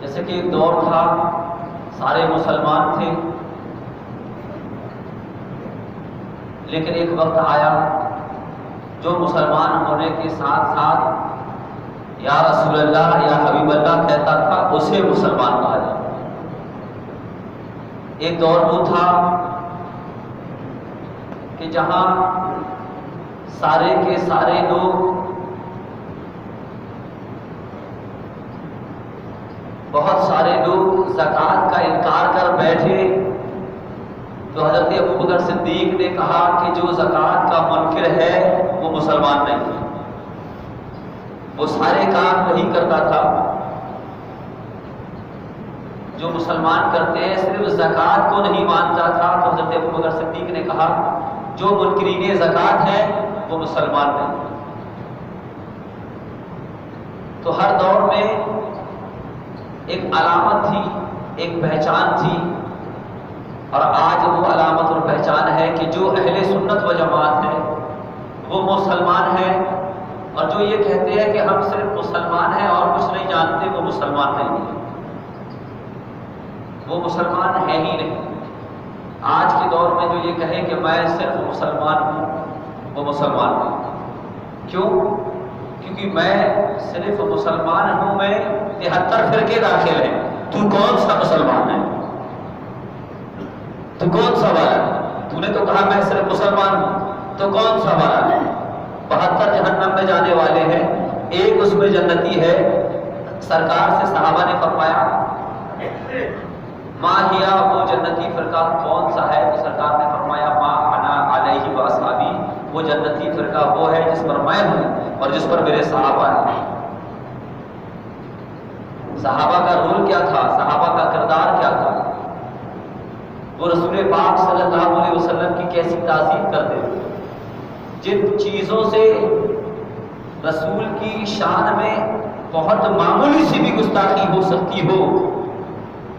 جیسے کہ ایک دور تھا سارے مسلمان تھے، لیکن ایک وقت آیا جو مسلمان ہونے کے ساتھ ساتھ یا رسول اللہ یا حبیب اللہ کہتا تھا اسے مسلمان کہا جاتا۔ ایک دور وہ تھا کہ جہاں سارے کے سارے لوگ بہت سارے لوگ زکوٰۃ کا انکار کر بیٹھے، تو حضرت ابوبکر صدیق نے کہا کہ جو زکوٰۃ کا منکر ہے وہ مسلمان نہیں ہے۔ وہ سارے کام وہی کرتا تھا جو مسلمان کرتے ہیں، صرف زکوٰۃ کو نہیں مانتا تھا۔ تو حضرت ابوبکر صدیق نے کہا جو منکرین زکوٰۃ ہے وہ مسلمان نہیں۔ تو ہر دور میں ایک علامت تھی، ایک پہچان تھی، اور آج وہ علامت اور پہچان ہے کہ جو اہل سنت و جماعت ہے وہ مسلمان ہے، اور جو یہ کہتے ہیں کہ ہم صرف مسلمان ہیں اور کچھ نہیں جانتے وہ مسلمان نہیں ہے، وہ مسلمان ہے ہی نہیں۔ آج کے دور میں جو یہ کہے کہ میں صرف مسلمان ہوں وہ مسلمان نہیں۔ کیوں؟ کیونکہ میں صرف مسلمان ہوں میں 73 فرقے داخل ہیں۔ تو کون سا مسلمان ہے؟ تو کون سا والا ہے؟ تو نے تو کہا میں صرف مسلمان ہوں، تو کون سا والا ہے؟ 72 جہنم میں جانے والے ہیں، ایک اس میں جنتی ہے۔ سرکار سے صحابہ نے فرمایا ماں ہیا وہ جنتی فرقہ کون سا ہے؟ تو سرکار نے فرمایا ماں انا علیہ واصحابی، وہ جنتی فرقہ وہ ہے جس پر میں ہوں اور جس پر میرے صحابہ ہیں۔ صحابہ کا رول کیا تھا؟ صحابہ کا کردار کیا تھا؟ وہ رسول پاک صلی اللہ علیہ وسلم کی کیسی تعظیم کرتے تھے؟ جن چیزوں سے رسول کی شان میں بہت معمولی سی بھی گستاخی ہو سکتی ہو،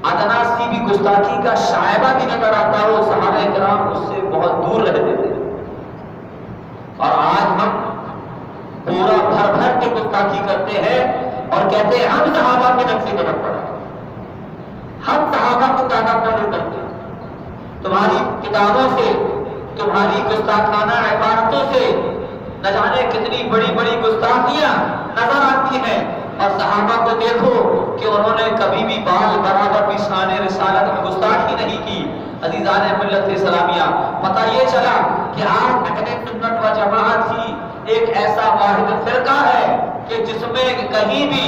ادنا سی بھی گستاخی کا شائبہ بھی نظر آتا ہو، صحابہ کرام اس سے بہت دور رہتے تھے۔ اور آج ہم پورا بھر بھر کے گستاخی کرتے ہیں اور کہتے ہیں ہم صحابہ کے نقشے قدم پر ہیں، ہم صحابہ کو دادا فالو کرتے ہیں۔ تمہاری کتابوں سے، تمہاری گستاخانہ عبارتوں سے نہ جانے کتنی بڑی بڑی گستاخیاں نظر آتی ہیں، اور صحابہ کو دیکھو کہ انہوں نے کبھی بھی بال برابر بھی شان رسالت میں گستاخی نہیں کی۔ عزیزان ملت اسلامیہ، پتہ یہ چلا کہ آج اہل سنت و جماعت ہی ایک ایسا واحد فرقہ ہے کہ جس میں کہیں بھی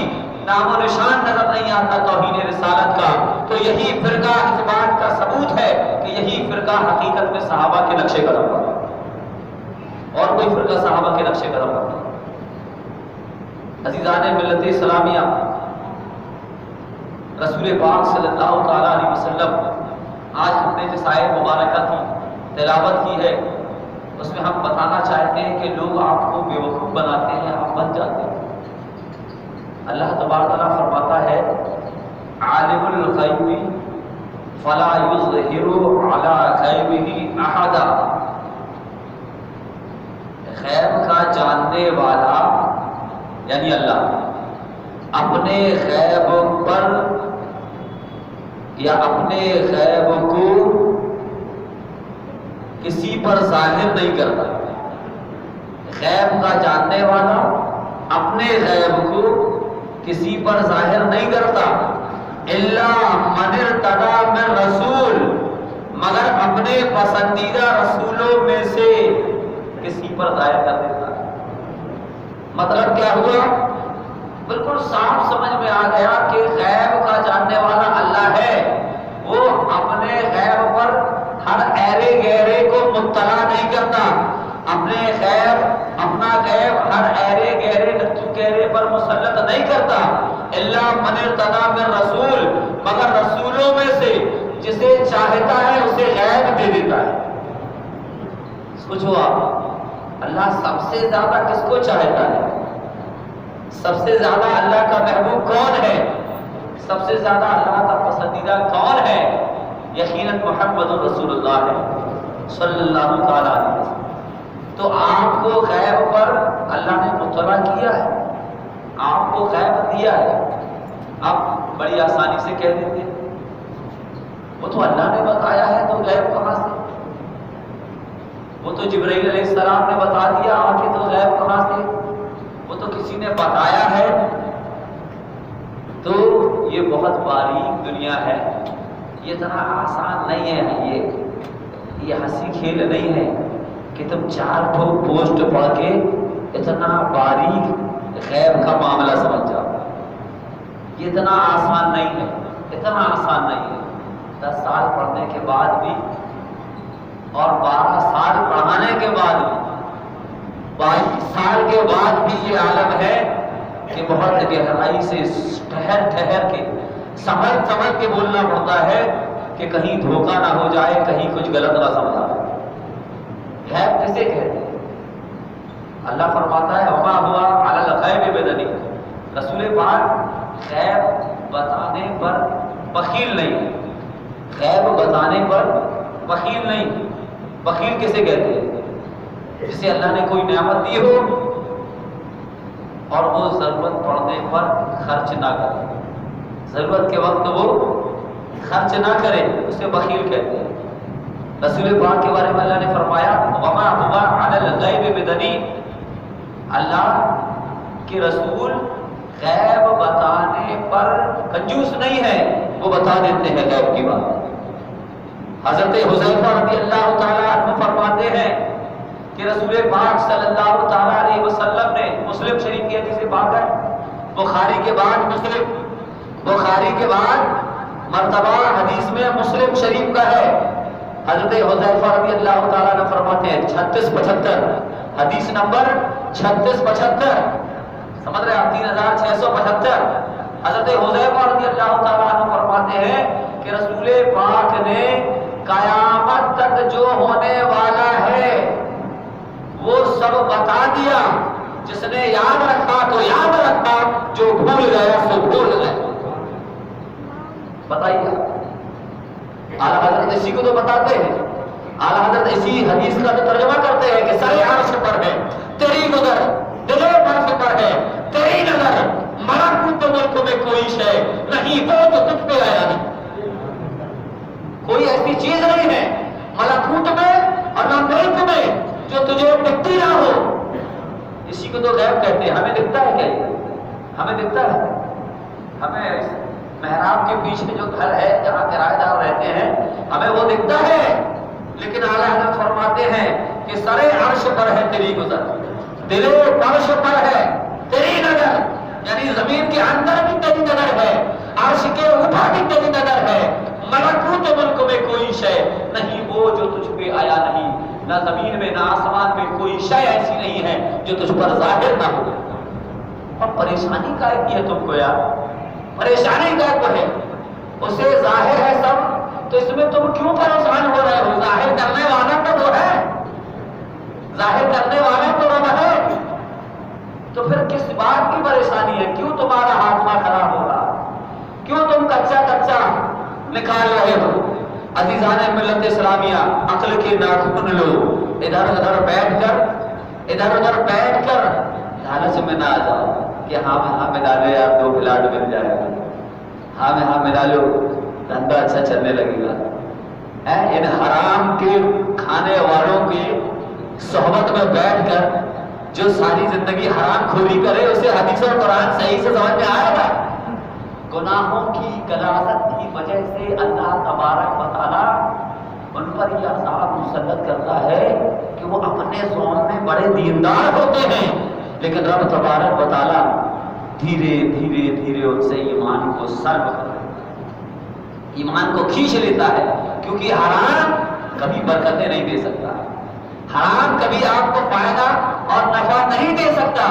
نام و نشان نظر نہیں آتا توہین رسالت کا۔ تو یہی فرقہ اس بات کا ثبوت ہے کہ یہی فرقہ حقیقت میں صحابہ کے نقش قدم پر ہے، اور کوئی فرقہ صحابہ کے نقش قدم پر نہیں۔ عزیزان ملت اسلامیہ، رسول پاک صلی اللہ تعالیٰ علیہ وسلم آج ہم نے جس آیت مبارکہ کی تلاوت کی ہے اس میں ہم بتانا چاہتے ہیں کہ لوگ آپ کو بیوقوف بناتے ہیں، آپ بن جاتے ہیں۔ اللہ تبارک تعالیٰ فرماتا ہے عالم الغیب فلا یظہر علی غیبہ احدا، غیب کا جاننے والا یعنی اللہ اپنے غیب پر یا اپنے غیب کو کسی پر ظاہر نہیں کرتا۔ غیب کا جاننے والا اپنے غیب کو کسی پر ظاہر نہیں کرتا، الا من ارتضی من رسول، مگر اپنے پسندیدہ رسولوں میں سے کسی پر ظاہر کر دیتا ہے۔ مطلب کیا ہوا؟ بالکل صاف سمجھ میں آ گیا کہ غیب کا جاننے والا اللہ ہے، وہ اپنے غیب پر ہر ایرے گہرے کو مطلع نہیں کرتا، اپنے غیب اپنا غیب ہر ایرے گہرے لچو گہرے پر مسلط نہیں کرتا، الا من ارتضی من رسول، مگر رسولوں میں سے جسے چاہتا ہے اسے غیب دے دیتا ہے۔ سوچو آپ، اللہ سب سے زیادہ کس کو چاہتا ہے؟ سب سے زیادہ اللہ کا محبوب کون ہے؟ سب سے زیادہ اللہ کا پسندیدہ کون ہے؟ یقیناً محمد رسول اللہ ہے صلی اللہ تعالیٰ علیہ وسلم۔ تو آپ کو غیب پر اللہ نے مطلع کیا ہے، آپ کو غیب دیا ہے۔ اب بڑی آسانی سے کہہ دیتے ہیں وہ تو اللہ نے بتایا ہے، تو غیب کہاں سے؟ وہ تو جبرائیل علیہ السلام نے بتا دیا آخر، تو غیب کہاں سے؟ وہ تو کسی نے بتایا ہے۔ تو یہ بہت باریک دنیا ہے، یہ اتنا آسان نہیں ہے، یہ ہنسی کھیل نہیں ہے کہ تم 4 پوسٹ پڑھ کے اتنا باریک غیب کا معاملہ سمجھ جاؤ۔ یہ اتنا آسان نہیں ہے، اتنا آسان نہیں ہے۔ 10 سال پڑھنے کے بعد بھی اور 12 سال پڑھانے کے بعد بھی، 22 سال کے بعد بھی یہ عالم ہے کہ بہت گہرائی سے ٹھہر ٹھہر کے سمجھ سمجھ کے بولنا پڑتا ہے کہ کہیں دھوکہ نہ ہو جائے، کہیں کچھ غلط نہ سمجھا۔ غیب کسے کہتے ہیں؟ اللہ فرماتا ہے وما ہوا علی الغیب بدنی، رسول پاک غیب بتانے پر بخیل نہیں، غیب بتانے پر بخیل نہیں۔ بخیل کسے کہتے ہیں؟ جسے اللہ نے کوئی نعمت دی ہو اور وہ ضرورت پڑنے پر خرچ نہ کرے، ضرورت کے وقت وہ خرچ نہ کرے، اسے بخیل کہتے ہیں۔ رسول پاک کے بارے میں اللہ نے فرمایا وما ہوا علی الغیب بدنی، اللہ کے رسول غیب بتانے پر کنجوس نہیں ہے، وہ بتا دیتے ہیں غیب کی بات۔ حضرت حذیفہ رضی اللہ تعالیٰ عنہ فرماتے ہیں کہ رسول پاک صلی اللہ تعالیٰ علیہ وسلم نے، مسلم شریف کی حدیث پاک ہے، بخاری کے بعد مسلم، بخاری کے بعد مرتبہ حدیث میں مسلم شریف کا ہے، حضرت حذیفہ رضی اللہ تعالیٰ عنہ فرماتے ہیں 3675 حدیث نمبر 3675، سمجھ رہے آپ 3675، حضرت حذیفہ رضی اللہ تعالیٰ عنہ فرماتے ہیں کہ رسول پاک نے قیامت تک جو ہونے والا ہے وہ سب بتا دیا، جس نے یاد رکھا تو یاد رکھا، جو بھول گیا سو بھول گیا۔ بتائیے اعلیٰ حضرت اسی کو تو بتاتے ہیں، اعلیٰ حضرت اسی حدیث کا تو ترجمہ کرتے ہیں کہ سر عرش پر ہے تیری نظر، دل فرش پر ہے تیری نظر، ملکوت ملک میں کوئی شے نہیں، وہ تو تجھ پہ آیا نہیں، کوئی ایسی چیز نہیں ہے ملکوت میں اور نہ ملک میں جو تجھے دکھتی نہ ہو۔ اسی کو تو غیب کہتے ہیں۔ ہمیں دکھتا ہے کیا؟ ہمیں دکھتا ہے؟ ہمیں محراب کے پیچھے جو گھر ہے جہاں کرایہ دار رہتے ہیں ہمیں وہ دکھتا ہے، لیکن اعلیٰ حضرت فرماتے ہیں کہ سر عرش پر ہے تیری نظر، دل فرش پر ہے تیری نظر، یعنی زمین کے اندر بھی تیری نظر ہے، عرش کے اوپر بھی تیری نظر ہے، ملکوت ملک میں کوئی شے نہیں وہ جو تجھ پہ آیا نہیں، نہ زمین میں نہ آسمان میں کوئی شے ایسی نہیں ہے جو تجھ پر ظاہر نہ ہو۔ اور پریشانی کا کی ہے تم کو یار، پریشانی کا تو ہے، اسے ظاہر ہے سب، تو اس میں تم کیوں پریشان ہو رہے ہو؟ ظاہر کرنے والا تو وہ ہے، ظاہر کرنے والا تو رب ہے، تو پھر کس بات کی پریشانی ہے؟ کیوں تمہارا ہاتھ خراب ہو رہا؟ کیوں تم کچا کچا نکال رہے ہو؟ عزیزان ملت اسلامیہ، عقل کے ناخن لو، ادھر ادھر بیٹھ کر لالچ میں نہ آ جاؤ کہ ہاں ملا لو یار، 2 پلاٹ مل جائے گا، ہاں ملا لو، دھندا اچھا چلنے لگے گا۔ ان حرام کے کھانے والوں کی صحبت میں بیٹھ کر جو ساری زندگی حرام خوری کرے اسے حدیث اور قرآن صحیح سے سمجھ میں آئے گا؟ گناہوں کی غلاظت کی وجہ سے اللہ تبارک و تعالیٰ ان پر یہ عذاب مسلط کرتا ہے کہ وہ اپنے زون میں بڑے دیندار ہوتے ہیں، لیکن رب تبارک و تعالیٰ دھیرے دھیرے دھیرے ان سے ایمان کو سلب کر لیتا ہے، ایمان کو کھینچ لیتا ہے، کیونکہ حرام کبھی برکتیں نہیں دے سکتا، حرام کبھی آپ کو فائدہ اور نفع نہیں دے سکتا۔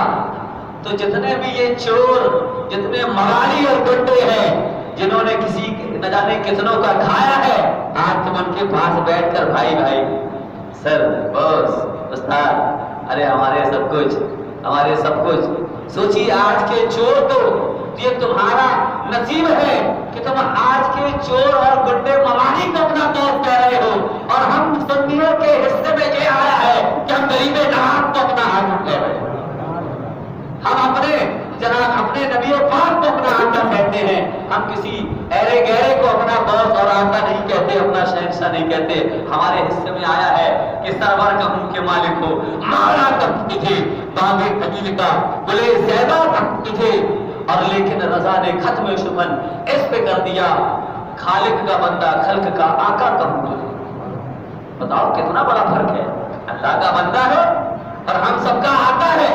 تو جتنے بھی یہ چور، جتنے مغالی اور گنڈے ہیں جنہوں نے کسی نہ جانے کتنوں کا کھایا ہے، آج تم ان کے پاس بیٹھ کر بھائی سر بس استاد ارے ہمارے سب کچھ سوچیے آج کے چور تو یہ تمہارا نصیب ہے کہ تم آج کے چور اور گنڈے مغالی کو اپنا دوست کہہ رہے ہو، اور ہم سنیوں کے حصے میں یہ آیا ہے کہ ہم غریب نواز کو اپنا حاکم کہہ رہے ہیں، ہم اپنے جناب اپنے نبی پاک کو اپنا آقا کہتے ہیں، ہم کسی ایرے گہرے کو اپنا باس اور آقا نہیں کہتے، اپنا شہنشاہ نہیں کہتے۔ ہمارے حصے میں آیا ہے کہ سرور کا منہ کے مالک ہو، مارا تب تجھے باغے قلیل کا گلے زیبا تک تجھے، اور لیکن رضا نے ختم شبن اس پہ کر دیا، خالق کا بندہ خلق کا آقا کہوں تجھے۔ بتاؤ کتنا بڑا فرق ہے، اللہ کا بندہ ہے اور ہم سب کا آقا ہے۔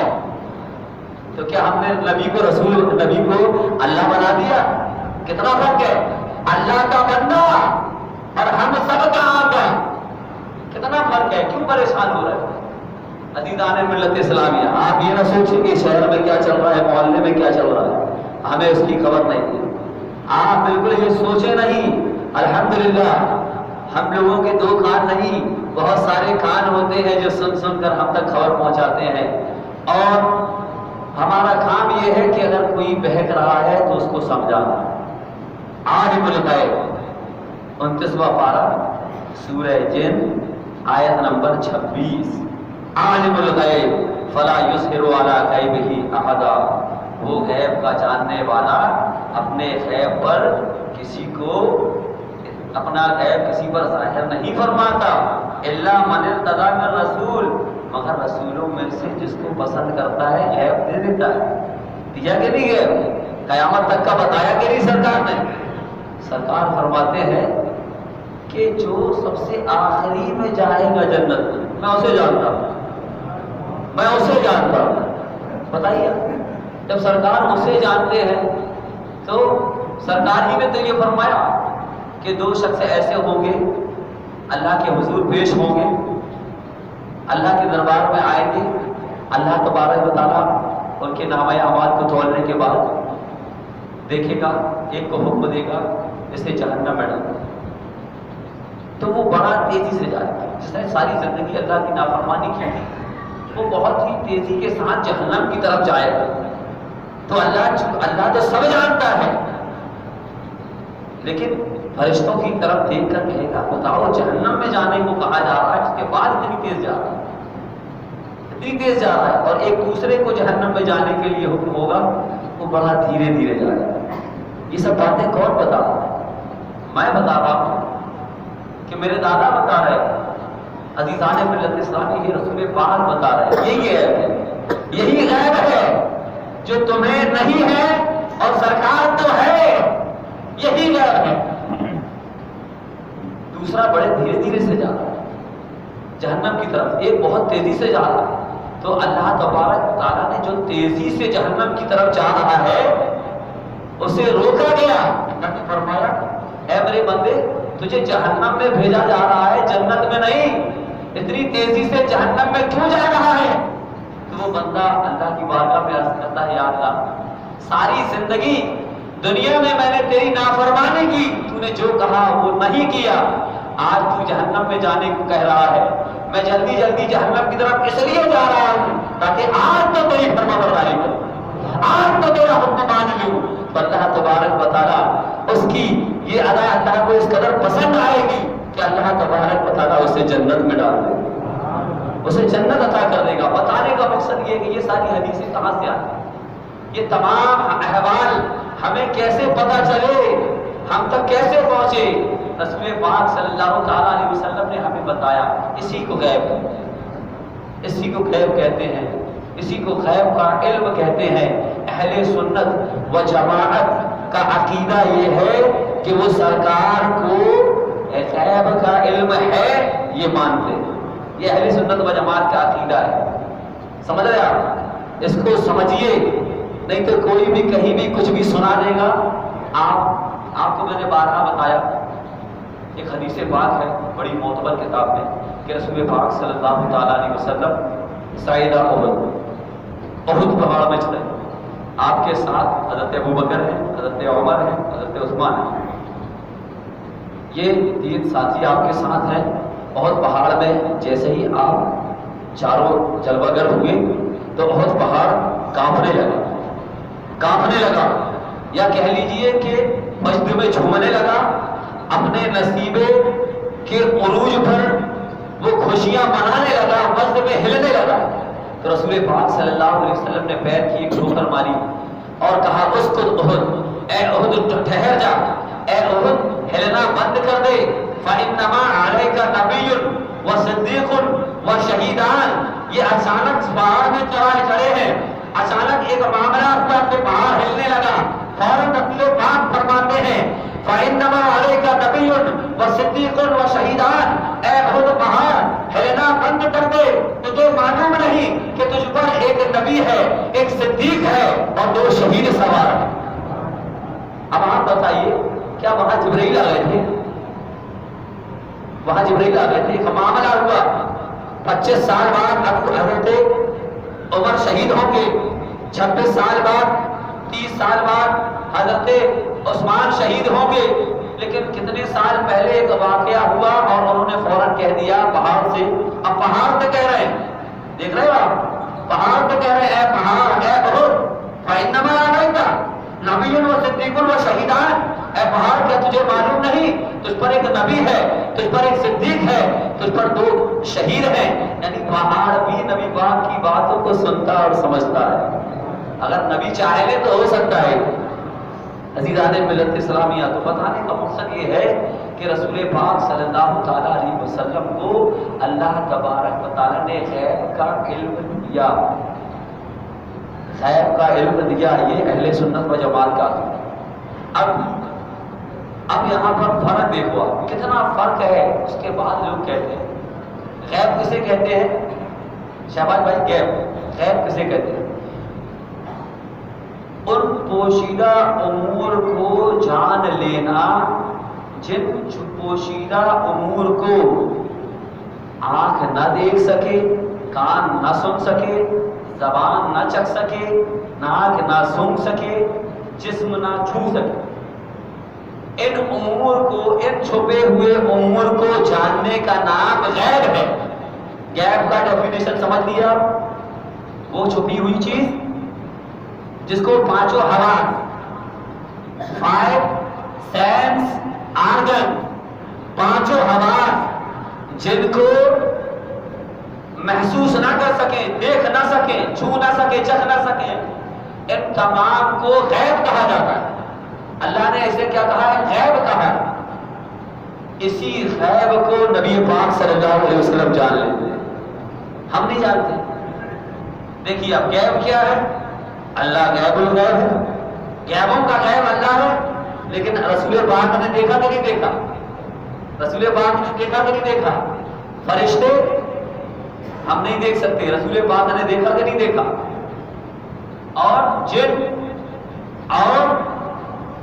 تو کیا ہم نے نبی کو رسول، نبی کو اللہ بنا دیا؟ کتنا فرق ہے، اللہ کا بندہ اور ہم سب کا آقا، کتنا فرق ہے۔ کیوں پریشان ہو رہے ہیں عزیزان ملت اسلامیہ؟ آپ یہ نہ سوچیں کہ شہر میں کیا چل رہا ہے، محلے میں کیا چل رہا ہے، ہمیں اس کی خبر نہیں ہے۔ آپ بالکل یہ سوچیں نہیں۔ الحمدللہ ہم لوگوں کے دو کان نہیں، بہت سارے کان ہوتے ہیں جو سن سن کر ہم تک خبر پہنچاتے ہیں، اور ہمارا کام یہ ہے کہ اگر کوئی بہک رہا ہے تو اس کو سمجھانا۔ آج الغیب 29واں پارہ سورہ جن آیت نمبر 26، عالم الغیب فلا یظہر علی غیبہ احدا، وہ غیب کا جاننے والا اپنے غیب پر کسی کو، اپنا غیب کسی پر ظاہر نہیں فرماتا، الا من ارتضی من رسول، مگر رسولوں میں سے جس کو پسند کرتا ہے غیب دے دیتا ہے۔ دیا کہ نہیں غیب؟ قیامت تک کا بتایا کہ نہیں سرکار نے؟ سرکار فرماتے ہیں کہ جو سب سے آخری میں جائے گا جنت میں اسے جانتا ہوں، میں اسے جانتا ہوں۔ بتائیے جب سرکار اسے جانتے ہیں تو سرکار ہی نے تو یہ فرمایا کہ دو شخص ایسے ہوں گے اللہ کے حضور پیش ہوں گے، اللہ کے دربار میں آئیں گے، اللہ تبارک و تعالیٰ ان کے نامہ اعمال کو تولنے کے بعد دیکھے گا، ایک کو حکم دے گا اسے جہنم میں ڈالو، تو وہ بڑا تیزی سے جائے گا۔ جس نے ساری زندگی اللہ کی نافرمانی کی تھی وہ بہت ہی تیزی کے ساتھ جہنم کی طرف جائے گا۔ تو اللہ تو سب جانتا ہے، لیکن فرشتوں کی طرف دیکھ کر کہے گا بتاؤ جہنم میں جانے کو کہا جا رہا ہے، اس کے بعد اتنی تیز جا رہا ہے، اتنی تیز جا رہا ہے، اور ایک دوسرے کو جہنم میں جانے کے لیے حکم ہوگا وہ بڑا دھیرے دھیرے جائے گا۔ یہ سب باتیں کون بتا رہا ہے؟ میں بتا رہا ہوں کہ میرے دادا بتا رہے، عزیزان ملت اسلامی یہ رسول پاک بتا رہے، یہی ہے، یہی غیب ہے جو تمہیں نہیں ہے اور سرکار تو ہے، یہی غیب ہے۔ دوسرا بڑے دھیرے دھیرے سے جا رہا ہے جہنم کی طرف، ایک بہت تیزی سے جا رہا ہے۔ تو اللہ تبارک تعالیٰ نے جو تیزی سے جہنم کی طرف جا رہا ہے اسے روکا گیا، اللہ نے فرمایا اے میرے بندے تجھے جہنم میں بھیجا جا رہا ہے، جنت میں نہیں، اتنی تیزی سے جہنم میں کیوں جا رہا ہے؟ تو وہ بندہ اللہ کی بارگاہ میں عرض کرتا ہے یا اللہ ساری زندگی دنیا میں میں نے تیری نافرمانی کی، تو نے جو کہا وہ نہیں کیا، آج تو جہنم میں جانے کو کہہ رہا ہے، میں جلدی جلدی جہنم کی طرف اس لیے جا رہا ہوں تاکہ آج تو تیری فرما برداری کروں، آج تو تیرا حکم مان لوں۔ اللہ تبارک و تعالیٰ اس کی یہ ادا اللہ کو اس قدر پسند آئے گی کہ اللہ تبارک و تعالیٰ اسے جنت میں ڈال دے گا، اسے جنت عطا کر دے گا۔ بتانے کا مقصد یہ کہ یہ ساری حدیثیں کہاں سے آتی ہیں، یہ تمام احوال ہمیں کیسے پتہ چلے، ہم تک کیسے پہنچے؟ رسول پاک صلی اللہ تعالیٰ علیہ وسلم نے ہمیں بتایا، اسی کو غیب کہتے ہیں، اسی کو غیب کہتے ہیں، اسی کو غیب کا علم کہتے ہیں۔ اہل سنت و جماعت کا عقیدہ یہ ہے کہ وہ سرکار کو غیب کا علم ہے یہ مانتے ہیں، یہ اہل سنت و جماعت کا عقیدہ ہے۔ سمجھ رہے آپ؟ اس کو سمجھیے، نہیں تو کوئی بھی کہیں بھی کچھ بھی سنا دے گا۔ آپ کو میں نے بارہا بتایا ایک حدیث پاک ہے بڑی معتبر کتاب میں کہ رسول پاک صلی اللہ تعالیٰ علیہ وسلم سعیدہ احد پہاڑ میں چلے، آپ کے ساتھ حضرت ابوبکر ہیں، حضرت عمر ہیں، حضرت عثمان ہیں، یہ تین ساتھی آپ کے ساتھ ہیں۔ احد پہاڑ میں جیسے ہی آپ چاروں جلوہ گر ہوئے تو احد پہاڑ کانپنے لگا، یا کہہ لیجئے کہ مجد میں جھومنے لگا، اپنے نصیبے کے عروج پر وہ خوشیاں منانے لگا، مجد میں ہلنے لگا۔ تو رسول پاک صلی اللہ علیہ وسلم نے پیر کی ایک ٹھوکر ماری، اور کہا اسکت احد، اے احد ٹھہر جا، اے احد ہلنا بند کر دے، فإنما علیک نبی وصدیق وشہیدان۔ یہ اچانک پہاڑ میں چڑھے ہیں، اچانک ایک معاملہ ہوا کہ پہاڑ ہلنے لگا، فوراً رسول پاک فرماتے ہیں فإنما علیک نبی وصدیق وشہیدان، اے احد پہاڑ ہلنا بند کر دے، تجھے معلوم نہیں کہ تجھ پر ایک نبی ہے، ایک صدیق ہے اور 2 شہید سوار ہیں۔ اب آپ بتائیے کیا وہاں جبرائیل آ گئے تھے؟ وہاں جبرائیل آ گئے تھے، ایک معاملہ ہوا، 25 سال بعد اب حضرت عمر شہید ہوں گے، 26 سال بعد 30 سال بعد حضرت عثمان شہید ہوں گے، لیکن کتنے سال پہلے ایک واقعہ ہوا اور انہوں نے فوراً کہہ دیا پہاڑ سے، اب پہاڑ سے کہہ رہے ہیں، دیکھ رہے ہو آپ، پہاڑ سے کہہ رہے ہیں اے پہاڑ، اے احد فإنما علیک نبی وصدیق وشہیدان، اے پہاڑ کیا تجھے معلوم نہیں تجھ پر ایک نبی ہے، تجھ پر ایک صدیق ہے، تجھ پر 2 شہید ہیں۔ یعنی پہاڑ بھی نبی پاک کی باتوں کو سنتا اور سمجھتا ہے، اگر نبی چاہے لے تو ہو سکتا ہے۔ عزیزان ملت اسلامیہ، تو بتانے کا مقصد یہ ہے کہ رسول پاک صلی اللہ تعالیٰ علیہ وسلم کو اللہ تبارک و تعالیٰ نے غیب کا علم دیا، غیب کا علم دیا، یہ اہل سنت و جماعت کا عقیدہ۔ اب یہاں پر فرق دیکھو آپ، کتنا فرق ہے، اس کے بعد لوگ کہتے ہیں غیب کسے کہتے ہیں؟ شہباز بھائی غیب کسے کہتے ہیں؟ ان پوشیدہ امور کو جان لینا جن پوشیدہ امور کو آنکھ نہ دیکھ سکے، کان نہ سن سکے، زبان نہ چکھ سکے، ناک نہ سونگھ سکے، جسم نہ چھو سکے، ان امور کو، ان چھپے ہوئے امور کو جاننے کا نام غیب ہے۔ غیب کا ڈیفینیشن سمجھ لیا، وہ چھپی ہوئی چیز جس کو 5 حواس، 5 سینس آرگن، 5 حواس جن کو محسوس نہ کر سکیں، دیکھ نہ سکیں، چھو نہ سکیں، چکھ نہ سکیں، ان تمام کو غیب کہا جاتا ہے۔ اللہ نے اسے کیا کہا ہے؟ غیب کہا ہے۔ اسی غیب کو نبی پاک صلی اللہ علیہ وسلم جان لیتے ہیں، ہم نہیں جانتے۔ دیکھیے اب غیب کیا ہے؟ اللہ غیب الغیب ہے، غیبوں کا غیب اللہ ہے، لیکن رسول پاک نے دیکھا کہ نہیں دیکھا؟ رسول پاک نے دیکھا کہ نہیں دیکھا؟ فرشتے ہم نہیں دیکھ سکتے، رسول پاک نے دیکھا کہ نہیں دیکھا؟ اور جن اور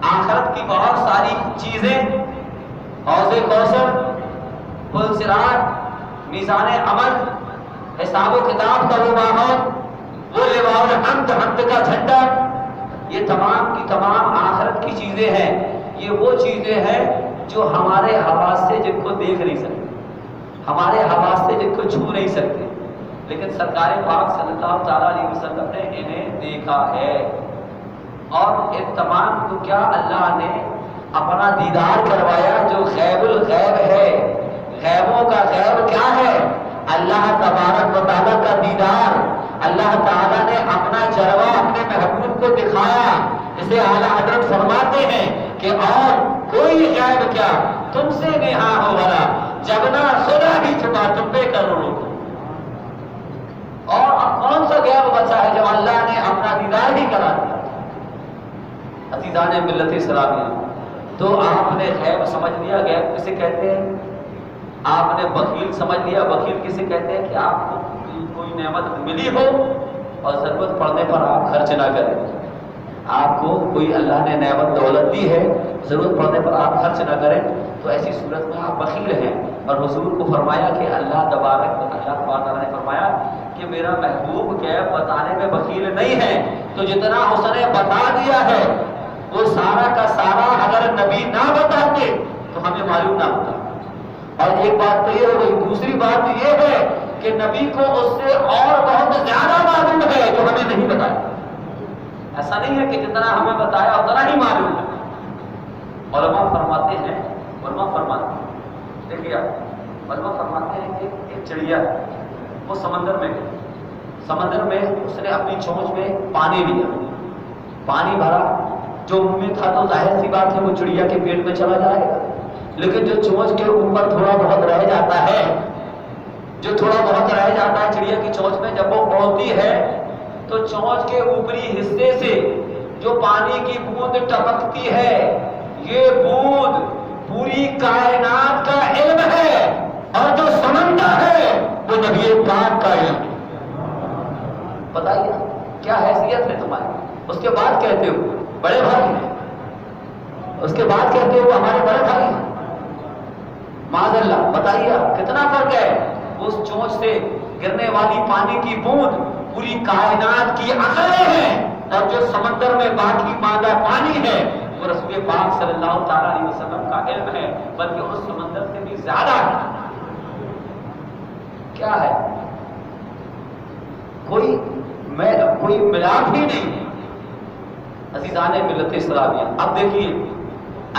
آخرت کی بہت ساری چیزیں، حوض کوثر، پل صراط، میزان عمل، حساب و کتاب کا وہ ماحول، وہ لواء الحمد، حمد کا جھنڈا، یہ تمام کی تمام آخرت کی چیزیں ہیں۔ یہ وہ چیزیں ہیں جو ہمارے حواس سے جن کو دیکھ نہیں سکتے، ہمارے حواس سے جن کو چھو نہیں سکتے، لیکن سرکار پاک صلی اللہ تعالیٰ علیہ وسلم نے انہیں دیکھا ہے۔ اور ان تمام کو کیا اللہ نے اپنا دیدار کروایا جو غیب الغیب ہے۔ غیبوں کا غیب کیا ہے؟ اللہ تبارک و تعالیٰ کا دیدار، اللہ تعالیٰ نے اپنا جلوہ اپنے محبوب کو دکھایا، جسے اعلیٰ حضرت فرماتے ہیں کہ اور کوئی غیب کیا تم سے نہا ہو بھلا، جگنا خدا بھی چھپا تم پہ کروڑوں۔ اور اب کون سا غیب بچا ہے جب اللہ نے اپنا دیدار ہی کرا دیا؟ عزیزان ملت اسلامیہ، تو آپ نے غیب سمجھ لیا، غیب کسے کہتے ہیں؟ آپ نے بخیل سمجھ لیا، بخیل کسے کہتے ہیں؟ کہ آپ کو کوئی نعمت ملی ہو اور ضرورت پڑنے پر آپ خرچ نہ کریں، آپ کو کوئی اللہ نے نعمت دولت دی ہے، ضرورت پڑنے پر آپ خرچ نہ کریں، تو ایسی صورت میں آپ بخیل ہیں۔ اور حضور کو فرمایا کہ اللہ تبارک تعالیٰ نے فرمایا کہ میرا محبوب غیب بتانے میں بخیل نہیں ہے، تو جتنا اس نے بتا دیا ہے وہ سارا کا سارا اگر نبی نہ بتاتے تو ہمیں معلوم نہ ہوتا۔ اور ایک بات تو یہ ہو گئی، دوسری بات یہ ہے کہ نبی کو اس سے اور بہت زیادہ معلوم ہے جو ہمیں نہیں بتایا۔ ایسا نہیں ہے کہ جتنا ہمیں بتایا اتنا ہی معلوم ہے۔ علماء فرماتے ہیں، دیکھیے علماء فرماتے ہیں کہ ایک چڑیا ہے، وہ سمندر میں گئی، سمندر میں اس نے اپنی چونچ میں پانی لیا، پانی بھرا جو منہ میں تھا تو ظاہر سی بات ہے وہ چڑیا کے پیٹ میں چلا جائے گا، لیکن جو چونچ کے اوپر تھوڑا بہت رہ جاتا ہے، جو تھوڑا بہت رہ جاتا ہے چڑیا کی چونچ میں، جب وہ اڑتی ہے تو چونچ کے اوپری حصے سے جو پانی کی بوند ٹپکتی ہے، یہ بوند پوری کائنات کا علم ہے، اور جو سمندر ہے وہ نبی پاک کا علم۔ بتائیے کیا حیثیت ہے تمہاری؟ اس کے بعد کہتے ہو بڑے بھائی ہیں، اس کے بعد کہتے ہو ہمارے بڑے بھائی ہیں، معاذ اللہ۔ بتائیے کتنا فرق ہے؟ اس چونچ سے گرنے والی پانی کی بوند پوری کائنات کی عقلیں ہیں، اور جو سمندر میں باقی مادہ پانی ہے وہ رسول پاک صلی اللہ تعالی علیہ وسلم کا علم ہے، بلکہ اس سمندر سے بھی زیادہ ہے۔ کیا ہے؟ کوئی ملاپ ہی نہیں ہے عزیزان ملت اسلامیہ۔ اب دیکھیے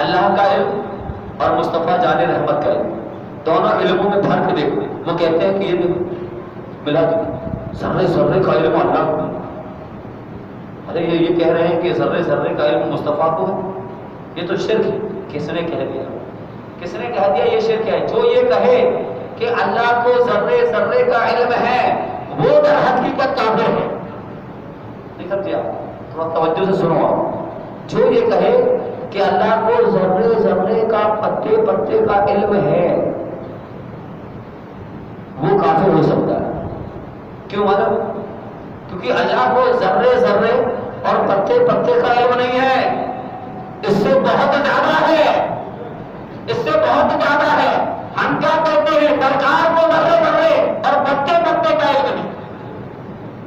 اللہ کا علم اور مصطفیٰ جان رحمت کا علم، دونوں علموں میں فرق دیکھو۔ وہ کہتے ہیں کہ یہ ملا ذرے ذرے کا علم اللہ کو، ارے یہ کہہ رہے ہیں کہ ذرے ذرے کا علم مصطفیٰ کو ہے، یہ تو شرک ہے۔ کس نے کہہ دیا؟ کس نے کہہ دیا یہ شرک ہے؟ جو یہ کہے کہ اللہ کو ذرے ذرے کا علم ہے وہ در حقیقت کافر ہے۔ نہیں سمجھے آپ؟ تھوڑا توجہ سے سنو آپ۔ جو یہ کہے کہ اللہ کو ذرے ذرے کا پتے پتے کا علم ہے وہ کافر ہو سکتا ہے۔ کیوں معلوم؟ کیونکہ اللہ کو ذرے ذرے اور پتے پتے کا علم نہیں ہے، اس سے بہت زیادہ ہے، اس سے بہت زیادہ ہے۔ ہم کیا کہتے ہیں؟ سرکار کو ذرے ذرے اور پتے پتے کا علم نہیں،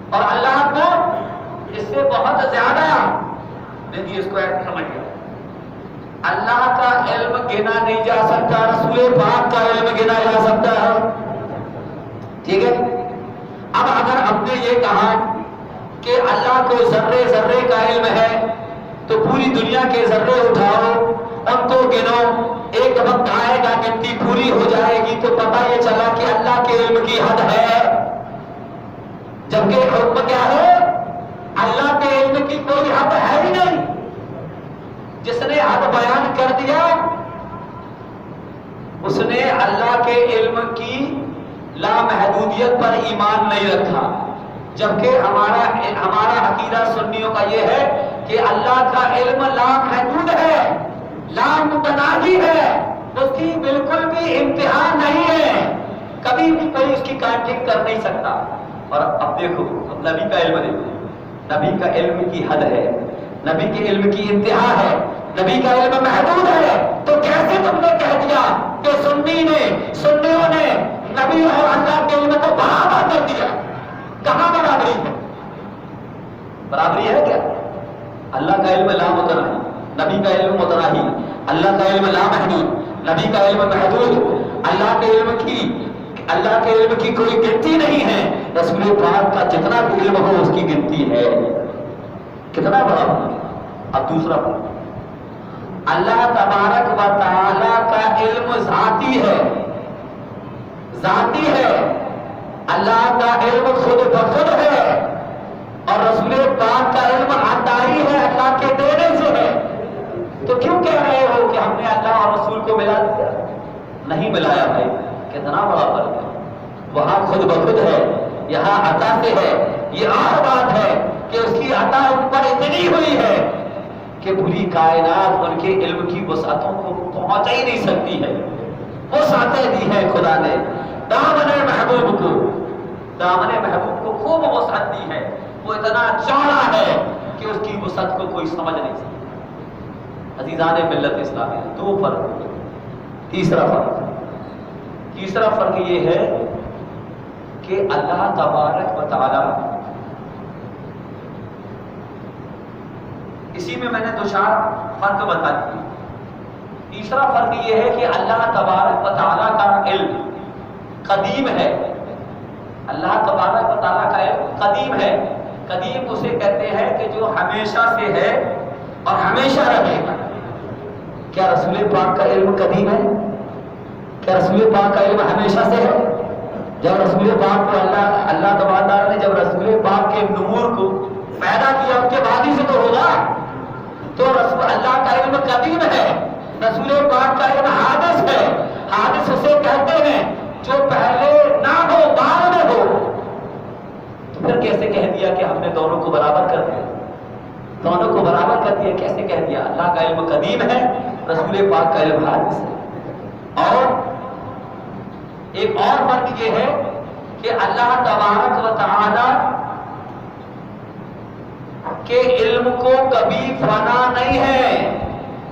اور اللہ کو اس سے بہت زیادہ۔ دیکھیے اس کو سمجھ گیا، اللہ کا علم گنا نہیں جا سکتا، رسول پاک کا علم گنا جا سکتا ہے، ٹھیک ہے؟ اب اگر ہم نے یہ کہا کہ اللہ کو ذرے ذرے کا علم ہے تو پوری دنیا کے ذرے اٹھاؤ، ان کو گنو، ایک وقت آئے گا گنتی پوری ہو جائے گی تو پتہ یہ چلا کہ اللہ کے علم کی حد ہے، جبکہ حکم کیا ہے؟ اللہ کے علم کی کوئی حد ہے ہی نہیں۔ جس نے حد بیان کر دیا اس نے اللہ کے علم کی لامحدودیت پر ایمان نہیں رکھا، جبکہ ہمارا عقیدہ سنیوں کا یہ ہے کہ اللہ کا علم لامحدود ہے، لامتناہی ہے، اس کی بالکل بھی انتہا نہیں ہے، کبھی بھی کوئی اس کی کانٹنگ کر نہیں سکتا۔ اور اب دیکھو نبی کا علم دیکھو، نبی کا علم کی حد ہے، نبی کے علم کی انتہا ہے، نبی کا علم محدود ہے، تو کیسے تم نے کہہ دیا کہ سنیوں نے نبی اور اللہ کے علم کو برابر کر دیا؟ کہاں برابری ہے؟ برابری ہے کیا؟ اللہ کا علم لامتناہی، نبی کا علم متناہی، اللہ کا علم لامحدود، نبی کا علم محدود، اللہ کے علم کی کوئی گنتی نہیں ہے، رسول پاک کا جتنا بھی علم ہو اس کی گنتی ہے، کتنا بڑا ہو۔ اب دوسرا بات، اللہ تبارک و تعالی کا علم ذاتی ہے، ذاتی ہے، اللہ کا علم خود بخود ہے، اور رسول پاک کا علم عطائی ہے، اللہ کے دینے سے ہے۔ تو کیوں کہہ رہے ہو کہ ہم نے اللہ اور رسول کو ملا دیا؟ نہیں ملایا بھائی، کتنا بڑا فرق ہے۔ وہاں خود بخود ہے، یہاں عطا سے ہے۔ یہ اور بات ہے کہ اس کی عطا ان پر اتنی ہوئی ہے کہ پوری کائنات ان کے علم کی وسعتوں کو پہنچ ہی نہیں سکتی ہے۔ وسعتیں دی ہے خدا نے، دامن محبوب کو خوب وسعت دی ہے، وہ اتنا چوڑا ہے کہ اس کی وسعت کو کوئی سمجھ نہیں سکتا۔ عزیزان ملت اسلامیہ، دو فرق۔ تیسرا فرق یہ ہے کہ اللہ تبارک و تعالی، اسی میں نے دو چار فرق بتا دیے۔ تیسرا فرق یہ ہے کہ اللہ تبارک و تعالی کا علم قدیم ہے، اللہ تبارک و تعالی کا علم قدیم ہے۔ قدیم اسے کہتے ہیں کہ جو ہمیشہ سے ہے اور ہمیشہ رہے گا۔ کیا رسول پاک کا علم قدیم ہے؟ کیا رسول پاک کا علم ہمیشہ سے ہے؟ جب رسول پاک کو اللہ تبارک و تعالی نے جب رسول پاک کے نور کو پیدا کیا ان کے بعد ہی سے تو ہوگا. تو رسول اللہ کا علم قدیم ہے، رسول پاک کا علم حادث ہے. حادث اسے کہتے ہیں جو پہلے نہ ہو بعد میں ہو. تو پھر کیسے کہہ دیا کہ ہم نے دونوں کو برابر کر دیا؟ دونوں کو برابر کر دیا کیسے کہہ دیا؟ اللہ کا علم قدیم ہے، رسول پاک کا علم حادث ہے. اور ایک اور فرق یہ ہے کہ اللہ تبارک و تعالی کے علم کو کبھی فنا نہیں ہے.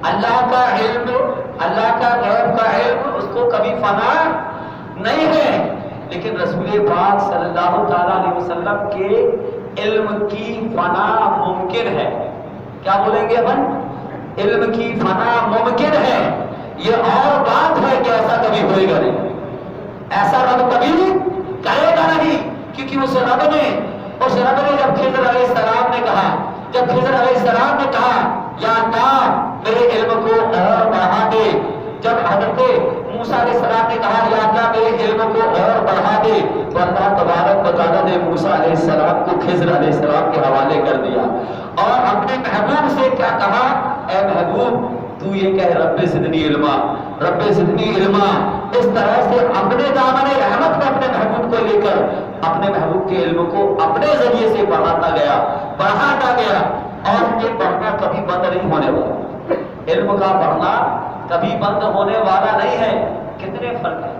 اللہ کا علم، اللہ کا غیب کا علم اس کو کبھی فنا نہیں ہے. لیکن رسول پاک صلی اللہ تعالی علیہ وسلم کے علم کی فنا ممکن ہے. کیا بولیں گے اپن؟ علم کی فنا ممکن ہے. یہ اور بات ہے کہ ایسا کبھی ہوئے گا نہیں، ایسا رب کبھی کرے گا نہیں. کیونکہ اس رب نے جب خضر علیہ السلام نے کہا، جب خضر علیہ السلام نے کہا یا اللہ میرے علم کو اور بڑھا دے، جب حضرت موسیٰ علیہ السلام نے کہا یا اللہ میرے علم کو اور بڑھا دے، تو اللہ تبارک و تعالیٰ نے موسیٰ علیہ السلام کو خضر علیہ السلام کے حوالے کر دیا اور اپنے محبوب سے کیا کہا؟ اے محبوب تو یہ کہہ رب زدنی علما، رب زدنی علما. اس طرح سے اپنے دامن رحمت میں اپنے محبوب کو لے کر اپنے محبوب کے علم کو اپنے ذریعے سے بڑھاتا گیا. اور یہ بڑھنا کبھی بند نہیں ہونے والا، علم کا بڑھنا کبھی بند ہونے والا نہیں ہے. کتنے فرق ہے،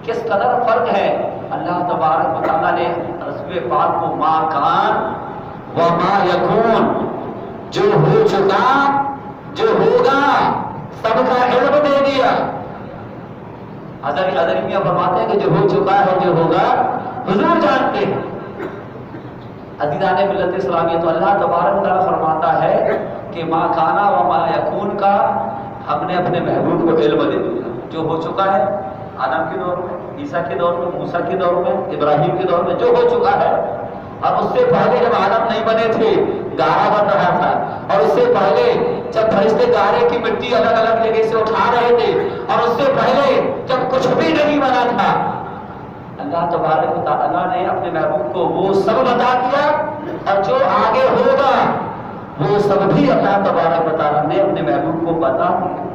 کس قدر فرق ہے. اللہ تبارک و تعالیٰ نے رسول پاک کو ما کان و ما یکون، جو ہو چکا جو ہوگا سب کا علم دے دیا. حضرت میاں فرماتے ہیں کہ جو ہو چکا ہے جو ہوگا حضور جانتے ہیں. عزیزان ملت اسلامیہ، تو اللہ تبارک و تعالیٰ فرماتا ہے کہ ما کانا و ما یکون کا ہم نے اپنے محبوب کو علم دے دیا. جو ہو چکا ہے آدم کے دور میں، عیسیٰ کے دور میں، موسیٰ کے دور میں، ابراہیم کے دور میں، جو ہو چکا ہے. اور اس سے پہلے جب آدم نہیں بنے تھے گارا بن رہا تھا، اور اس سے پہلے جب فرشتے گارے کی مٹی الگ الگ جگہ سے اٹھا رہے تھے، اور اس سے پہلے جب کچھ بھی نہیں بنا تھا، اللہ تبارک و تعالیٰ نے اپنے محبوب کو وہ سب بتا دیا. اور جو آگے ہوگا وہ سب بھی اللہ تبارک و تعالیٰ نے اپنے محبوب کو بتا دیا.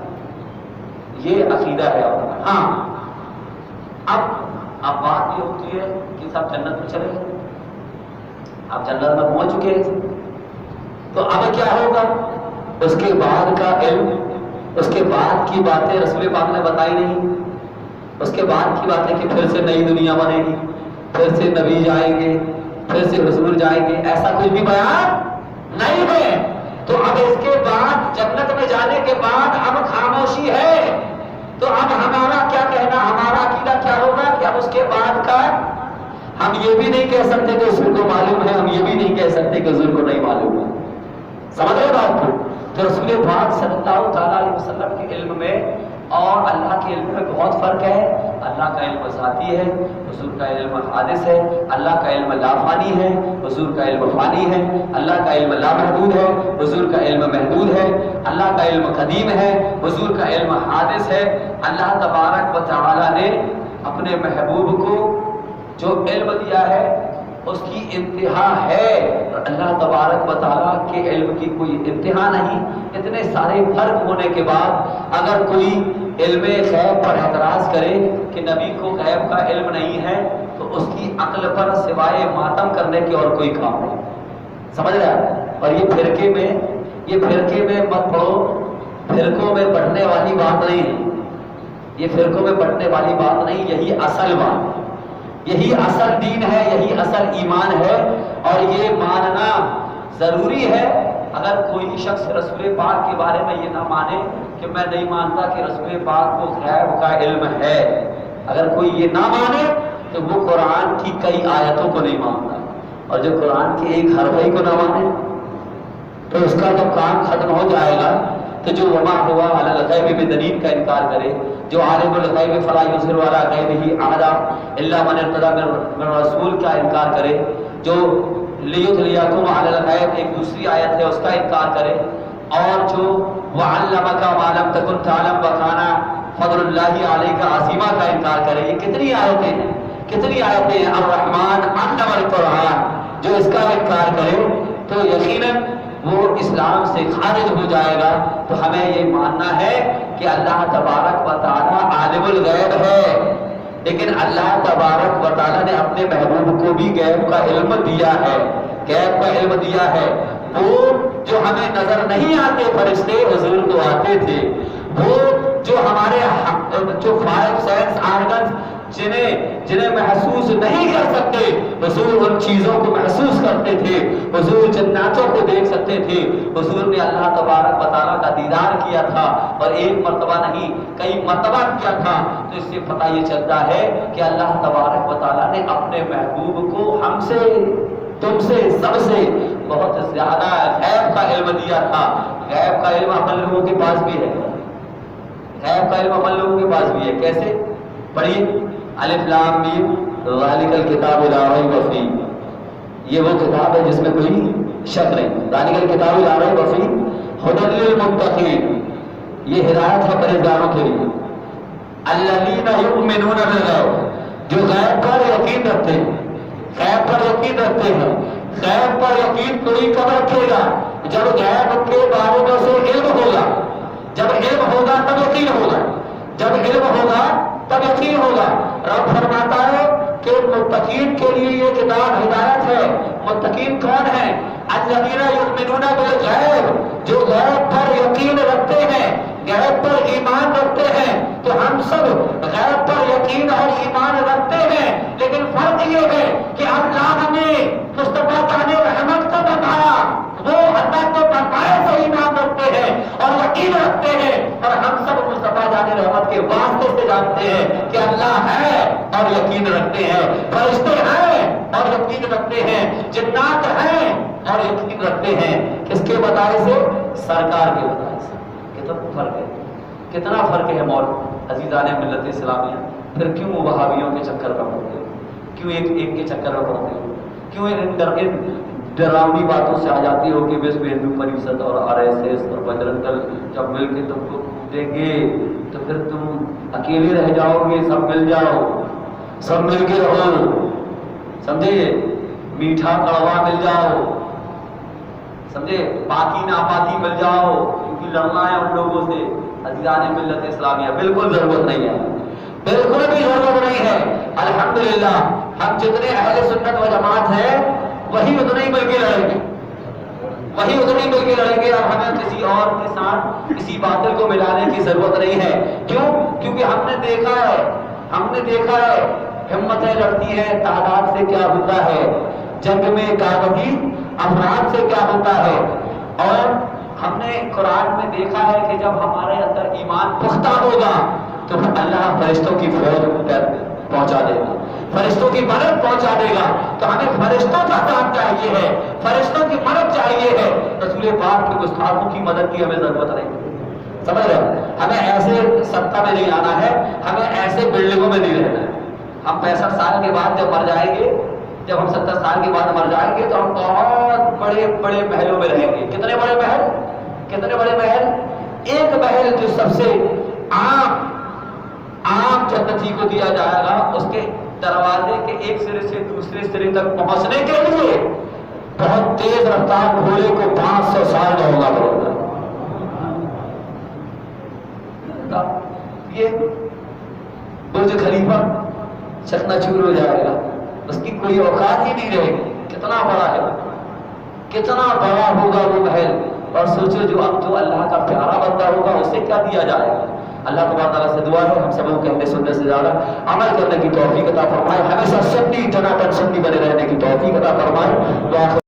یہ عقیدہ ہے. ہاں اب بات یہ ہوتی ہے کہ سب جنت میں چلے گئے، اب جنت میں پہنچ چکے ہیں، تو اب کیا ہوگا؟ اس کے بعد کا علم، اس کے بعد کی باتیں رسول پاک نے بتائی نہیں. اس کے بعد کی باتیں کہ پھر سے نئی دنیا بنے گی، پھر سے نبی جائیں گے، پھر سے حضور جائیں گے، ایسا کچھ بھی بیان نہیں ہے. تو اب اس کے بعد جنت میں جانے کے بعد اب خاموشی ہے. تو اب ہمارا کیا کہنا، ہمارا عقیدہ کیا ہوگا کہ اب اس کے بعد کا ہم یہ بھی نہیں کہہ سکتے کہ حضور کو معلوم ہے، ہم یہ بھی نہیں کہہ سکتے کہ حضور کو نہیں معلوم ہے. سمجھ رہے بات کو؟ تو رسول پاک صلی اللہ تعالیٰ علیہ وسلم کے علم میں اور اللہ کے علم میں بہت فرق ہے. اللہ کا علم ذاتی ہے، حضور کا علم حادث ہے. اللہ کا علم لا فانی ہے، حضور کا علم فانی ہے. اللہ کا علم لا محدود ہے، حضور کا علم محدود ہے. اللہ کا علم قدیم ہے، حضور کا علم حادث ہے. اللہ تبارک و تعالیٰ نے اپنے محبوب کو جو علم دیا ہے اس کی انتہا ہے. اللہ تبارک و تعالیٰ کے علم کی کوئی انتہا نہیں. اتنے سارے فرق ہونے کے بعد اگر کوئی علم غیب پر اعتراض کرے کہ نبی کو غیب کا علم نہیں ہے تو اس کی عقل پر سوائے ماتم کرنے کے اور کوئی کام نہیں. سمجھ رہا ہے؟ اور یہ فرقے میں مت پڑھو، فرقوں میں پڑھنے والی بات نہیں ہے. یہ فرقوں میں پڑھنے والی بات نہیں، یہی اصل بات ہے، یہی اصل دین ہے، یہی اصل ایمان ہے. اور یہ ماننا ضروری ہے. اگر کوئی شخص رسول پاک کے بارے میں یہ نہ مانے کہ میں نہیں مانتا کہ رسول پاک کو غیب کا علم ہے، اگر کوئی یہ نہ مانے تو وہ قرآن کی کئی آیتوں کو نہیں مانتا. اور جو قرآن کے ایک حرف کو نہ مانے تو اس کا تو کام ختم ہو جائے گا. تو جو وما ہوا علی الغیب بدلیل کا انکار کرے، جو عالم الغیب فلا یظہر علی غیبہ احدا الا من ارتضی من رسول کا انکار کرے، جو لیطلیکم علی الغیب ایک دوسری آیت ہے اس کا انکار کرے، اور جو وعلمک ما لم تکن تعلم وکان فضل اللہ علیک عظیما کا انکار کرے. یہ کتنی آیتیں ہیں، کتنی آیتیں ہیں. الرحمن علم القرآن، جو اس کا انکار کرے تو یقیناً وہ اسلام سے خارج ہو جائے گا۔ تو ہمیں یہ ماننا ہے کہ اللہ تبارک و تعالیٰ عالم الغیب ہے، لیکن اللہ تبارک و تعالیٰ نے اپنے محبوب کو بھی غیب کا علم دیا ہے، غیب کا علم دیا ہے۔ وہ جو ہمیں نظر نہیں آتے فرشتے حضور کو آتے تھے، وہ جو ہمارے جو 5 سینس آرگنز جنہیں محسوس نہیں کر سکتے، حضور ان چیزوں کو محسوس کرتے تھے، حضور جناتوں کو دیکھ سکتے تھے، حضور نے اللہ تبارک و تعالیٰ کا دیدار کیا تھا، اور ایک مرتبہ نہیں کئی مرتبہ کیا تھا۔ تو اس سے پتہ یہ چلتا ہے کہ اللہ تبارک و تعالیٰ نے اپنے محبوب کو ہم سے، تم سے، سب سے بہت زیادہ غیب کا علم دیا تھا۔ غیب کا علم ہم لوگوں کے پاس بھی ہے، غیب کا علم ہم لوگوں کے پاس بھی ہے۔ کیسے؟ پڑھیے، الف لام میم ذالک الکتاب لا ریب فیہ، یہ وہ کتاب ہے جس میں کوئی شک نہیں۔ ذالک الکتاب لا ریب فیہ ھدی للمتقین، یہ ہدایت ہے پرہیزگاروں کے لیے۔ الذین یؤمنون بالغیب، جو غیب پر یقین رکھتے ہیں، غیب پر یقین رکھتے ہیں۔ غیب پر یقین کوئی کب رکھے گا؟ جب غیب کے بارے میں سے علم ہوگا، جب علم ہوگا تب یقین ہوگا، جب علم ہوگا تب یقین ہوگا۔ رب فرماتا ہے کہ متقین کے لیے یہ کتاب ہدایت ہے۔ متقین کون ہیں؟ الذین یؤمنون بالغیب، جو غیب پر یقین رکھتے ہیں، غیب پر ایمان رکھتے ہیں۔ تو ہم سب غیب پر یقین اور ایمان رکھتے ہیں، لیکن فرق یہ ہے کہ اللہ نے مصطفیٰ جان رحمت کو بتایا، وہ اللہ کو بتائے سے ایمان رکھتے ہیں اور یقین رکھتے ہیں، اور ہم سب مصطفیٰ جان رحمت کے واسطے سے جانتے ہیں کہ اللہ ہے اور یقین رکھتے ہیں، فرشتے ہیں اور یقین رکھتے ہیں، جنات ہیں اور یقین رکھتے ہیں۔ کس کے بتائے سے؟ سرکار کے بتائے سے۔ کتنا فرق ہے، کتنا فرق ہے مولا عزیزان ملت اسلامیہ۔ پھر کیوں وہابیوں کے چکر میں پڑتے ہو؟ کیوں ایک کے چکر میں پڑتے ہو؟ کیوں ان ڈراؤنی باتوں سے آ جاتی ہو کہ وشو ہندو پریشد اور RSS اور بجرنگ دل جب مل کے تم کو دیں گے تو پھر تم اکیلے رہ جاؤ گے، سب مل جاؤ، سب مل کے رہو، سمجھے؟ میٹھا کڑوا مل جاؤ، سمجھے؟ پاکی ناپاکی مل جاؤ، کیونکہ لڑنا ہے ان لوگوں سے۔ عزیزان ملت اسلامیہ بالکل ضرورت نہیں ہے، بالکل بھی ضرورت نہیں ہے۔ الحمدللہ ہم جتنے اہل سنت و جماعت ہیں وہی اتنے ہی مل کے لڑیں گے، وہی اتنے ہی مل کے لڑیں گے، اور ہمیں کسی اور کے ساتھ کسی باطل کو ملانے کی ضرورت نہیں ہے۔ کیوں؟ کیونکہ ہم نے دیکھا ہے ہمتیں لڑتی ہیں، تعداد سے کیا ہوتا ہے، جنگ میں کاغذی افراد سے کیا ہوتا ہے، اور ہم نے قرآن میں دیکھا ہے کہ جب ہمارے اندر ایمان پختہ ہوگا تو اللہ فرشتوں کی فوج پہنچا دے گا، فرشتوں کی مدد پہنچا دے گا۔ تو ہمیں فرشتوں کا ساتھ چاہیے ہے، فرشتوں کی مدد چاہیے ہے، رسول پاک کے گستاخوں کی مدد کی ہمیں ضرورت نہیں، سمجھ رہے؟ ہمیں ایسے سطح میں نہیں آنا ہے، ہمیں ایسے بلڈنگوں میں نہیں رہنا ہے۔ ہم 65 سال کے بعد جب مر جائیں گے، جب ہم 70 سال کے بعد مر جائیں گے تو ہم بہت بڑے بڑے محلوں میں رہیں گے۔ کتنے بڑے محل؟ کتنے بڑے محل؟ ایک محل جو سب سے عام جنتی کو دیا جائے گا، اس کے دروازے کے ایک سرے سے دوسرے سرے تک پہنچنے کے لیے بہت تیز رفتار گھوڑے کو 500 سال دوڑنا پڑے گا۔ یہ برج خلیفہ چکنا چور ہو جائے گا، اس کی کوئی اوقات ہی نہیں رہے گی۔ کتنا بڑا ہے، کتنا بڑا ہوگا وہ محل، اور سوچو جو اللہ کا پیارا بندہ ہوگا اسے کیا دیا جائے گا۔ اللہ تبارک تعالیٰ سے دعا ہے ہم سب کو کہنے سننے سے زیادہ عمل کرنے کی توفیق عطا فرمائے، ہمیشہ سنی ٹناٹن سنی بنے رہنے کی توفیق عطا فرمائے۔